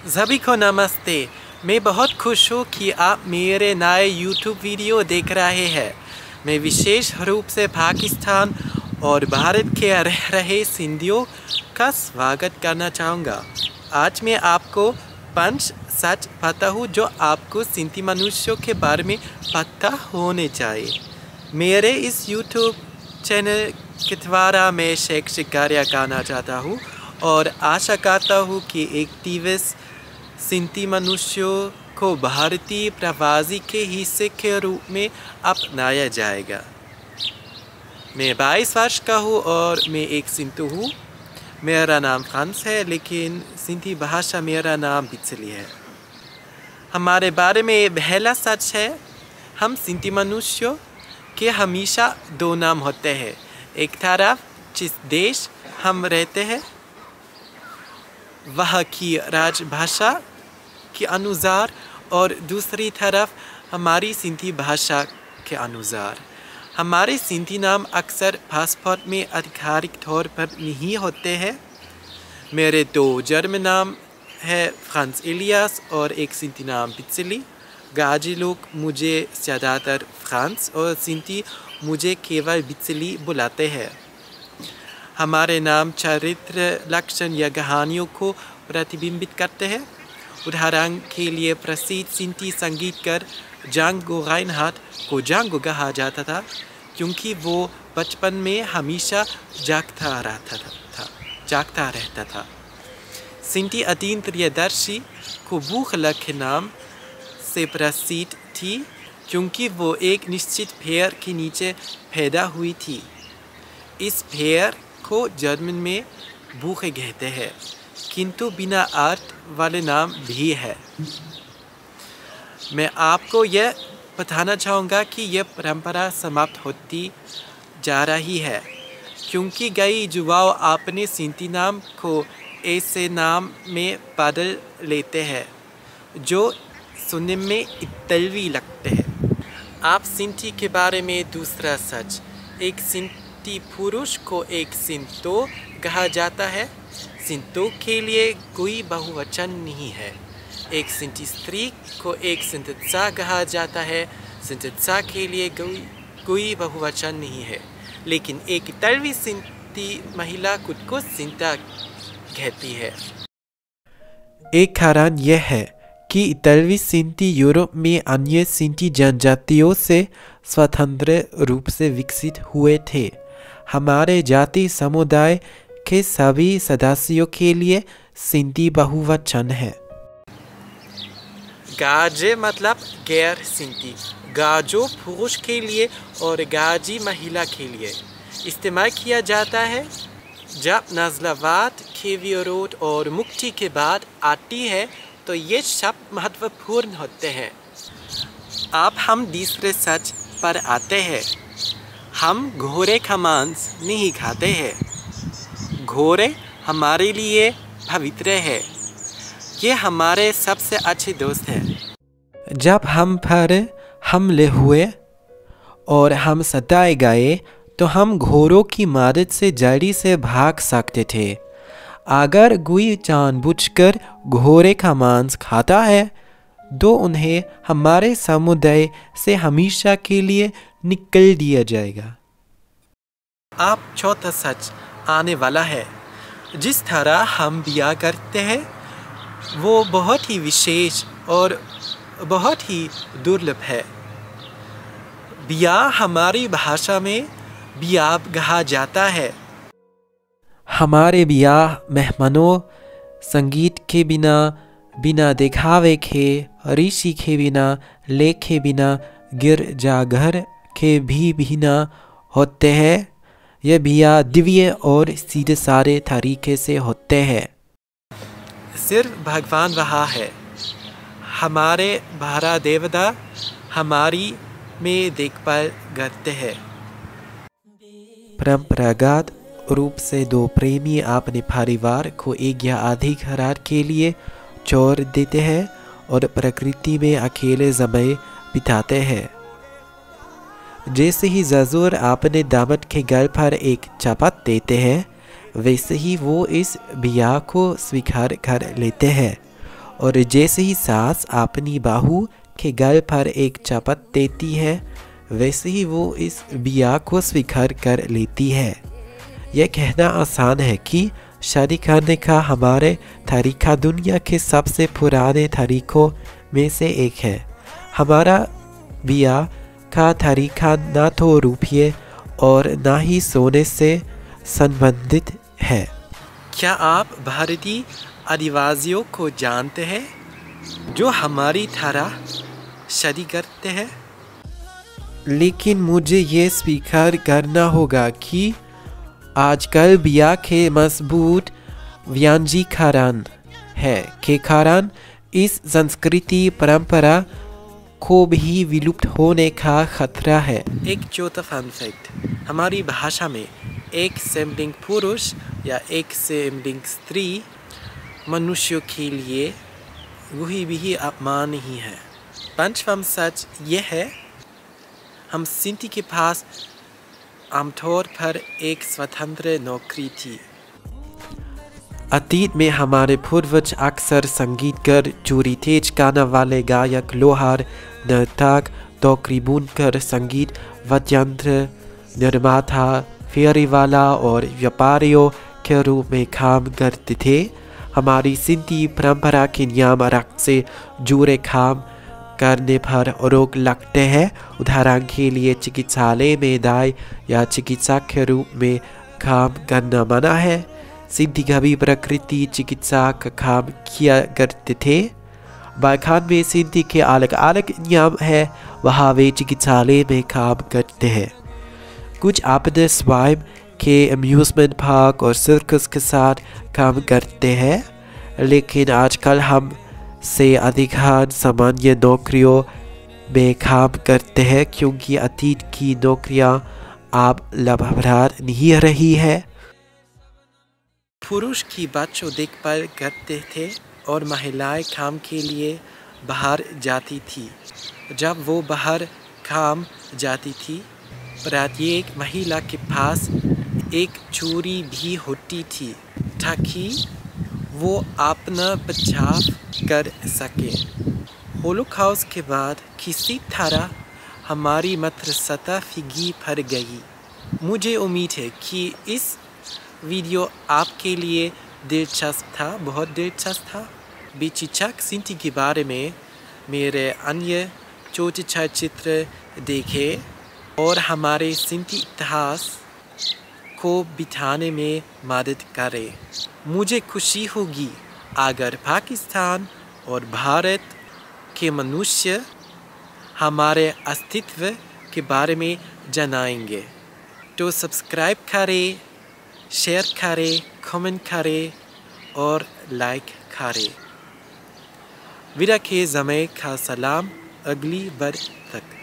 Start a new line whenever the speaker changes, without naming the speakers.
सभी को नमस्ते। मैं बहुत खुश हूँ कि आप मेरे नए YouTube वीडियो देख रहे हैं। मैं विशेष रूप से पाकिस्तान और भारत के रह रहे सिंधियों का स्वागत करना चाहूँगा। आज मैं आपको 5 सच पता हूँ जो आपको सिंधी मनुष्यों के बारे में पता होने चाहिए। मेरे इस YouTube चैनल के द्वारा मैं शैक्षिक कार्य करना चाहता हूँ और आशा करता हूँ कि एक्टिविस्ट सिंधी मनुष्यों को भारतीय प्रवासी के हिस्से के रूप में अपनाया जाएगा। मैं 22 वर्ष का हूँ और मैं एक सिंधु हूँ। मेरा नाम फ्रांस है, लेकिन सिंधी भाषा मेरा नाम बिचली है। हमारे बारे में पहला सच है, हम सिंधी मनुष्यों के हमेशा 2 नाम होते हैं। एक तरफ जिस देश हम रहते हैं वह की राजभाषा के अनुसार और दूसरी तरफ हमारी सिंधी भाषा के अनुसार। हमारे सिंधी नाम अक्सर पासपोर्ट में आधिकारिक तौर पर नहीं होते हैं। मेरे 2 जर्मन नाम है फ्रांस इलियास और एक सिंधी नाम बिचली। गाजी लोग मुझे ज़्यादातर फ्रांस और सिंधी मुझे केवल बिचली बुलाते हैं। हमारे नाम चरित्र, लक्षण या कहानियों को प्रतिबिंबित करते हैं। उदाहरण के लिए प्रसिद्ध सिंधी संगीतकार जांगो राइनहार्ट को जांगो कहा जाता था क्योंकि वो बचपन में हमेशा जागता रहता था। सिंधी अतीन प्रियदर्शी को बूखला के नाम से प्रसिद्ध थी क्योंकि वो एक निश्चित पेड़ के नीचे पैदा हुई थी। इस पेड़ को जर्मन में बूखे कहते हैं, किंतु बिना अर्थ वाले नाम भी है। मैं आपको यह बताना चाहूँगा कि यह परंपरा समाप्त होती जा रही है क्योंकि कई युवाओं अपने सिंधी नाम को ऐसे नाम में बदल लेते हैं जो सुनने में इतालवी लगते हैं। आप सिंधी के बारे में दूसरा सच, एक सिंधी पुरुष को एक सिंतो कहा जाता है। सिंतो के लिए कोई बहुवचन नहीं है। एक सिंधी स्त्री को एक सिंधित्सा कहा जाता है। सिंधित्सा के लिए कोई बहुवचन नहीं है, लेकिन एक इतालवी सिंधी महिला खुद को सिंता कहती है। एक कारण यह है कि इतालवी सिंधी यूरोप में अन्य सिंधी जनजातियों से स्वतंत्र रूप से विकसित हुए थे। हमारे जाति समुदाय के सभी सदस्यों के लिए सिंधी बहुवचन है। गाजे मतलब गैर सिंधी। गाजो पुरुष के लिए और गाजी महिला के लिए इस्तेमाल किया जाता है। जब नस्लवाद के विरोध और मुक्ति के बाद आती है तो ये शब्द महत्वपूर्ण होते हैं। अब हम दूसरे सच पर आते हैं। हम घोड़े का मांस नहीं खाते हैं। घोड़े हमारे लिए पवित्र है। ये हमारे सबसे अच्छे दोस्त हैं। जब हम पर हमले हुए और हम सताए गए तो हम घोड़ों की मदद से जल्दी से भाग सकते थे। अगर कोई जानबूझकर घोड़े का मांस खाता है तो उन्हें हमारे समुदाय से हमेशा के लिए निकाल दिया जाएगा। अब चौथा सच आने वाला है। जिस तरह हम ब्याह करते हैं वो बहुत ही विशेष और बहुत ही दुर्लभ है। ब्याह हमारी भाषा में ब्याह कहा जाता है। हमारे ब्याह मेहमानों, संगीत के बिना दिखावे के, ऋषि के बिना, लेख के बिना, गिरजाघर के भी बिना होते हैं। यह ब्याह दिव्य और सीधे सारे तरीके से होते हैं। सिर्फ भगवान वहाँ है। हमारे भारा देवता हमारी में देखभाल करते हैं। परंपरागत रूप से 2 प्रेमी अपने परिवार को एक या अधिक रात के लिए छोड़ देते हैं और प्रकृति में अकेले समय बिताते हैं। जैसे ही जजूर अपने दामद के गल पर एक चपत देते हैं, वैसे ही वो इस ब्याह को स्वीकार कर लेते हैं और जैसे ही सास अपनी बहू के गल पर एक चपत देती है, वैसे ही वो इस ब्याह को स्वीकार कर लेती है। यह कहना आसान है कि शादी करने का हमारे तरीका दुनिया के सबसे पुराने तरीकों में से एक है। हमारा ब्याह का तरीका ना तो रुपये और ना ही सोने से संबंधित है। क्या आप भारतीय आदिवासियों को जानते हैं जो हमारी तरह शादी करते हैं? लेकिन मुझे ये स्वीकार करना होगा कि आजकल ब्याह के मजबूत व्यंजीकरण है के कारण इस संस्कृति परंपरा को भी विलुप्त होने का खतरा है। एक चौथा फन फैक्ट, हमारी भाषा में एक सिबलिंग पुरुष या एक सिबलिंग स्त्री मनुष्यों के लिए कोई भी अपमान नहीं है। पंचम सच यह है, हम सिंधी के पास आमतौर पर एक स्वतंत्र नौकरी थी। अतीत में हमारे पूर्वज अक्सर संगीतकार, चूड़ी तेज गाने वाले गायक, लोहार, नर्तक, टोकरी बुनकर, संगीत वाद्ययंत्र निर्माता, फेरीवाला और व्यापारियों के रूप में काम करते थे। हमारी सिंधी परंपरा के नियम रक्त से जुड़े काम करने पर रोक लगते हैं। उदाहरण के लिए चिकित्सालय में दाई या चिकित्सक के रूप में काम करना मना है। सिंधी कभी प्रकृति चिकित्सा का काम किया करते थे। बालखान में सिंधी के अलग अलग नियम है, वहाँ वे चिकित्सालय में काम करते हैं। कुछ अपने स्वयं के अम्यूजमेंट पार्क और सर्कस के साथ काम करते हैं, लेकिन आजकल हम से अधिकांश सामान्य नौकरियों में काम करते हैं क्योंकि अतीत की नौकरियां अब लाभप्रद नहीं रही है। पुरुष की बच्चों देखभाल करते थे और महिलाएं काम के लिए बाहर जाती थी। जब वो बाहर काम जाती थी, प्रत्येक महिला के पास एक चूड़ी भी होती थी ताकि वो अपना बचाव कर सके। होलोकॉस्ट के बाद किसी तरह हमारी मातृसत्ता फीकी पड़ गई। मुझे उम्मीद है कि इस वीडियो आपके लिए दिलचस्प था, बहुत दिलचस्प था। बेचिचक सिंधी के बारे में मेरे अन्य छोटे चित्र देखें और हमारे सिंधी इतिहास को बिठाने में मदद करें। मुझे खुशी होगी अगर पाकिस्तान और भारत के मनुष्य हमारे अस्तित्व के बारे में जानेंगे। तो सब्सक्राइब करें, शेयर करें, कमेंट करें और लाइक करें। विदा के ज़मे का सलाम, अगली बार तक।